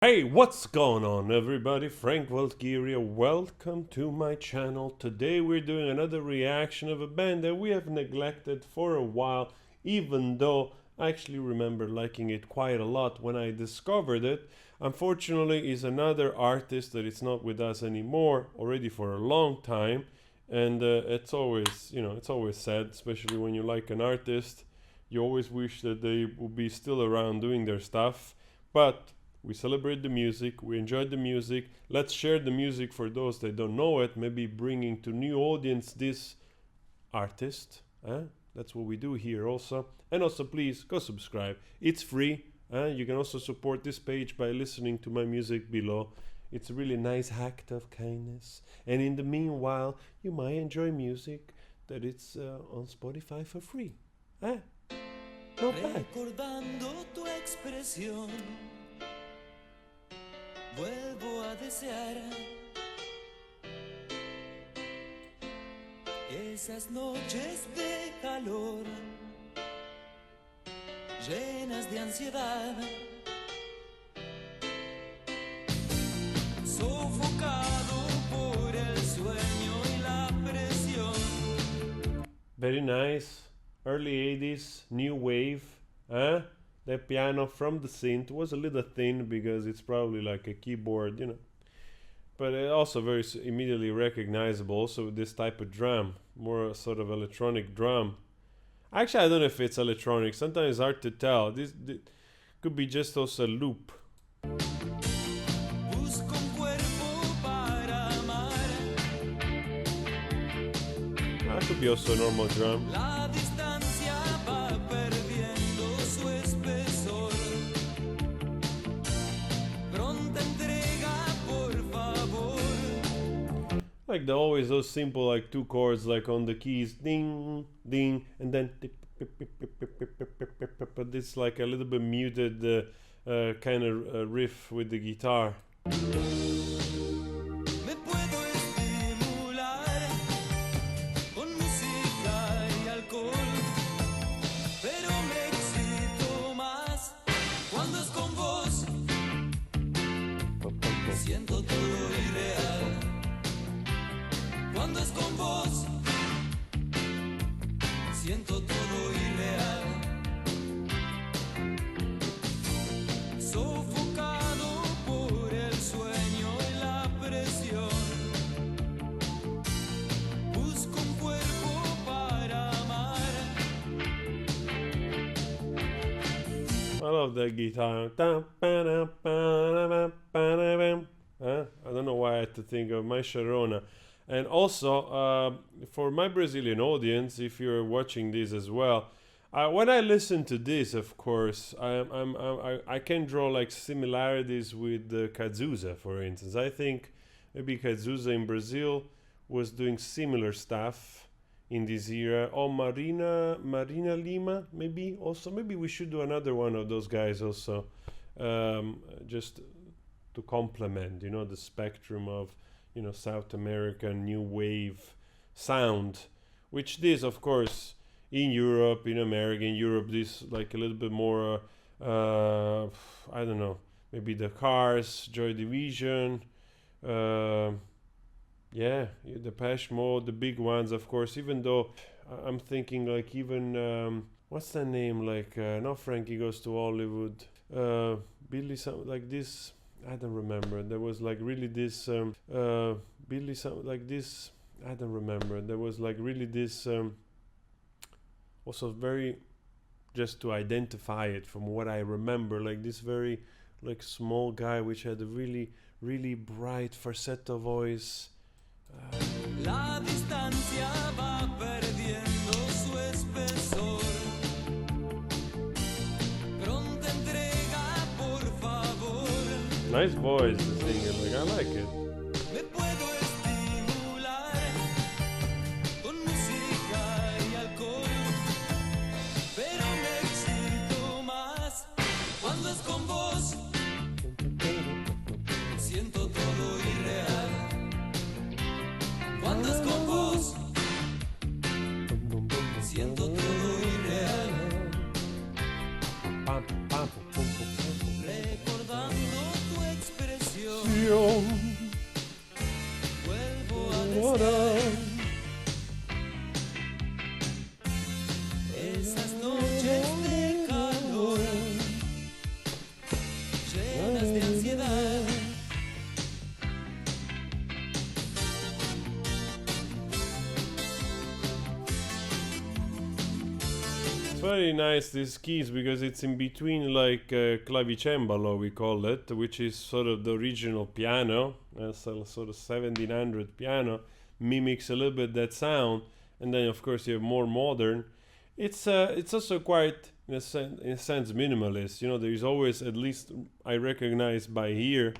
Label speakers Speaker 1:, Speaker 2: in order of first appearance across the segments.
Speaker 1: Hey, what's going on, everybody? Frank Valkyria. Welcome to my channel. Today we're doing another reaction of a band that we have neglected for a while, even though I actually remember liking it quite a lot when I discovered it. Unfortunately, is another artist that is not with us anymore, already for a long time, and it's always, it's always sad, especially when you like an artist. You always wish that they would be still around doing their stuff, but we celebrate the music, we enjoyed the music. Let's share the music for those that don't know it, maybe bringing to new audience this artist. That's what we do here also. And also please go subscribe. It's free. You can also support this page by listening to my music below. It's a really nice act of kindness. And in the meanwhile, you might enjoy music that it's on Spotify for free. Not bad.
Speaker 2: Recordando tu expresión, vuelvo a desear esas noches de calor, llenas de ansiedad, sofocado por el sueño y la presión.
Speaker 1: Very nice. Early 80s, new wave. The piano from the synth was a little thin because it's probably like a keyboard, but also very immediately recognizable. Also with this type of drum, more sort of electronic drum. Actually, I don't know if it's electronic. Sometimes it's hard to tell. This could be just also a loop.
Speaker 2: Busco un cuerpo para amar.
Speaker 1: That could be also a normal drum.
Speaker 2: La distancia va perdiendo su espesor. Pronta entrega, por favor.
Speaker 1: Like always those simple like two chords like on the keys, ding, ding, and then but it's like a little bit muted kind of riff with the guitar.
Speaker 2: Me puedo estimular con música y alcohol, pero me excito más cuando es con vos. Siento todo irreal. Cuando es con vos, siento todo irreal. Sofocado por el sueño y la presión. Busco un cuerpo para amar.
Speaker 1: I love that guitar. I don't know why I had to think of My Sharona. And also, for my Brazilian audience, if you're watching this as well, when I listen to this, of course, I can draw like similarities with Cazuza, for instance. I think maybe Cazuza in Brazil was doing similar stuff in this era. Or Marina Lima, maybe also. Maybe we should do another one of those guys also, just to complement, the spectrum of South American new wave sound, which this, of course, in Europe, in America, in Europe, this like a little bit more, I don't know, maybe the Cars, Joy Division, yeah, the Depeche Mode, the big ones, of course. Even though I'm thinking like even what's the name, like not Frankie Goes to Hollywood, Billy, something like this. I don't remember. There was like really this Billy, something like this. I don't remember. There was like really this also very, just to identify it from what I remember, like this very like small guy which had a really really bright falsetto voice.
Speaker 2: La distancia va perdiendo su espesor. Pronta entrega, por favor.
Speaker 1: Nice voice, the singer. Like I like it.
Speaker 2: Me puedo estimular con música y alcohol, pero me excito más cuando es con vos. Siento todo irreal. Cuando es con vos, siento todo irreal. Recordando tu
Speaker 1: pasión.
Speaker 2: vuelvo a desear esas noches de calor, llenas de ansiedad.
Speaker 1: It's very nice, these keys, because it's in between, like clavicembalo we call it, which is sort of the original piano, so sort of 1700 piano, mimics a little bit that sound, and then of course you have more modern. It's also quite in a sense minimalist. You know, there is always, at least I recognize by ear.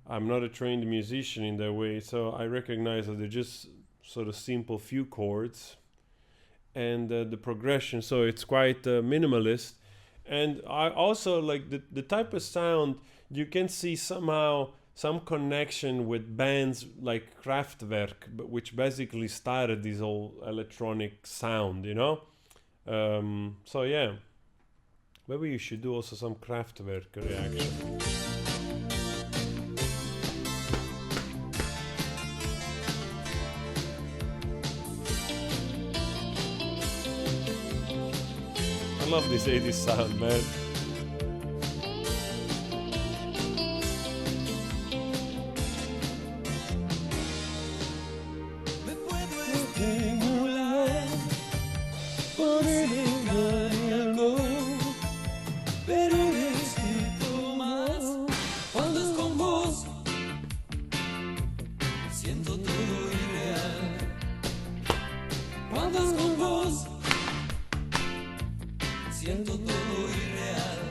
Speaker 1: I'm not a trained musician in that way, so I recognize that they're just sort of simple few chords and the progression, so it's quite minimalist. And I also like the type of sound. You can see somehow some connection with bands like Kraftwerk, which basically started this whole electronic sound, you know. So yeah, maybe you should do also some Kraftwerk reaction. I love this 80s sound, man.
Speaker 2: Me puedo estimular por engañarlo, pero necesito más. Cuando es con vos, siento todo irreal. Cuando es con vos, siento todo irreal.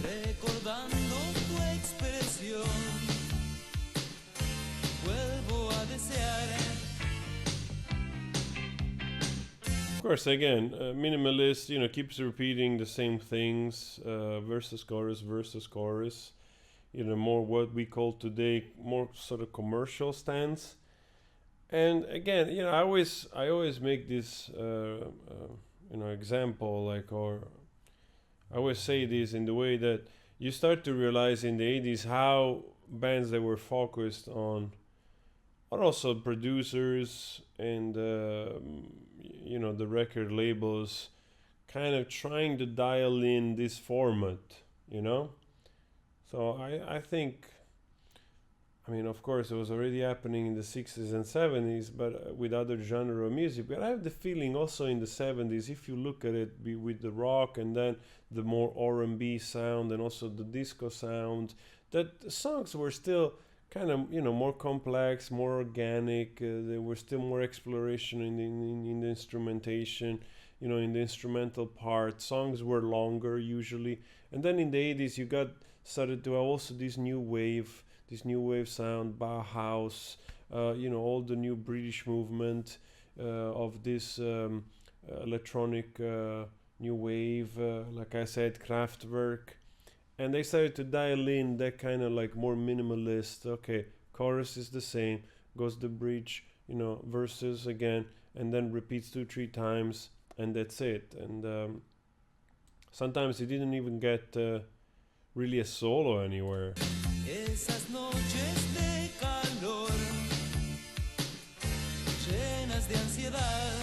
Speaker 2: Recordando tu expresión, vuelvo a desear.
Speaker 1: Of course, again, minimalist, you know, keeps repeating the same things, versus chorus, you know, more what we call today more sort of commercial stance. And again, you know, I always make this, you know, example, like, or I always say this in the way that you start to realize in the 80s how bands that were focused on, are also producers and you know, the record labels kind of trying to dial in this format, you know. So I think, I mean, of course, it was already happening in the 60s and 70s, but with other genre of music. But I have the feeling also in the 70s, if you look at it with the rock and then the more R&B sound and also the disco sound, that the songs were still kind of, you know, more complex, more organic. There was still more exploration in the instrumentation, you know, in the instrumental part. Songs were longer usually. And then in the 80s, you started to have also this new wave sound, Bauhaus, you know, all the new British movement of this electronic new wave, like I said, Kraftwerk. And they started to dial in that kind of like more minimalist, okay, chorus is the same, goes the bridge, you know, verses again, and then repeats 2-3 times, and that's it. And sometimes it didn't even get really a solo anywhere.
Speaker 2: Esas noches de calor, llenas de ansiedad.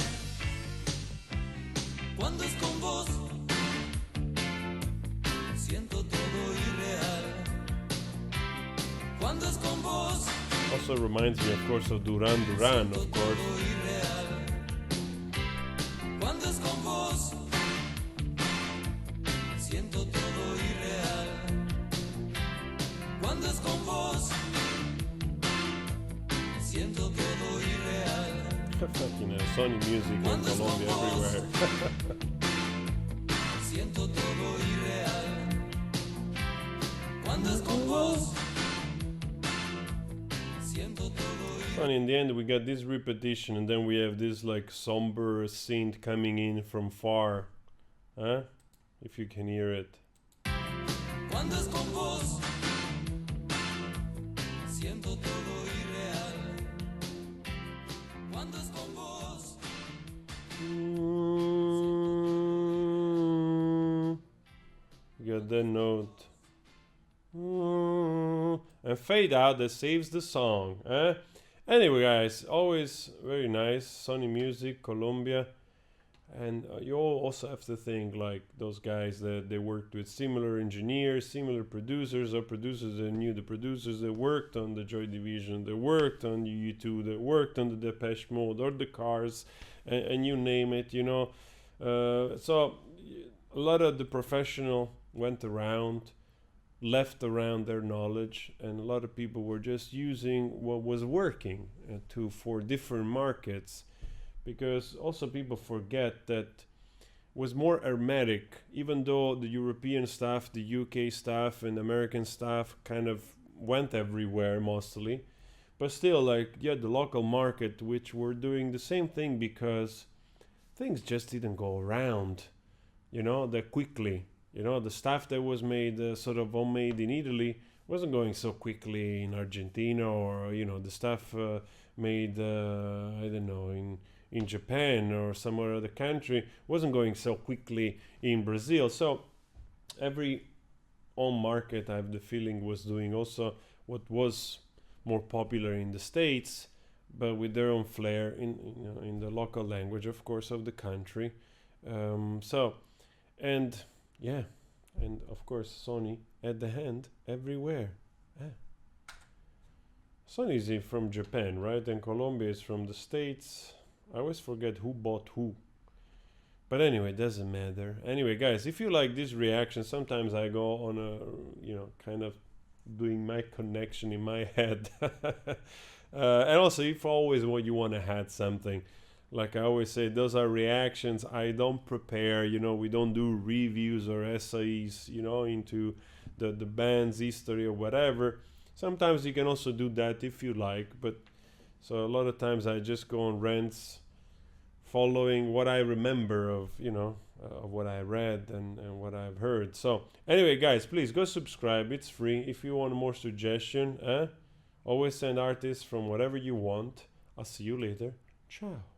Speaker 2: Cuando es con vos, siento todo irreal. Cuando es con vos,
Speaker 1: Also reminds me, of course, of Duran Duran, of course.
Speaker 2: todo irreal. Cuando es con vos, siento todo irreal. Cuando es con vos, siento todo irreal.
Speaker 1: Fucking Sony music in Colombia everywhere.
Speaker 2: Siento todo irreal. Cuando es con vos, siento todo irreal.
Speaker 1: And in the end, we got this repetition, and then we have this like somber synth coming in from far. Huh? If you can hear it.
Speaker 2: Cuando es con vos, siento todo irreal. Cuando es con vos,
Speaker 1: You got that note. And fade out that saves the song. Eh? Anyway, guys, always very nice, sunny music, Colombia. And you also have to think like those guys that they worked with similar engineers, similar producers, or producers that knew the producers that worked on the Joy Division, that worked on U2, that worked on the Depeche Mode or the Cars, and you name it, you know. So a lot of the professional went around, left around their knowledge, and a lot of people were just using what was working to for different markets, because also people forget that was more hermetic, even though the European staff, the UK staff, and American staff kind of went everywhere mostly, but still, like, yeah, the local market, which were doing the same thing because things just didn't go around, you know, that quickly. You know, the stuff that was made sort of homemade in Italy wasn't going so quickly in Argentina, or, you know, the stuff made, I don't know, in Japan or some other country wasn't going so quickly in Brazil. So every home market, I have the feeling, was doing also what was more popular in the States, but with their own flair in the local language, of course, of the country. So, and yeah, and of course, Sony at the hand everywhere. Sony is from Japan, right? And Colombia is from the States. I always forget who bought who. But anyway, it doesn't matter. Anyway, guys, if you like this reaction, sometimes I go on a, you know, kind of doing my connection in my head. And also, if always what you want to add something, like I always say, those are reactions. I don't prepare, you know, we don't do reviews or essays, you know, into the band's history or whatever. Sometimes you can also do that if you like, but so a lot of times I just go on rants following what I remember of, you know, of what I read and what I've heard. So anyway, guys, please go subscribe. It's free. If you want more suggestion, always send artists from whatever you want. I'll see you later. Ciao.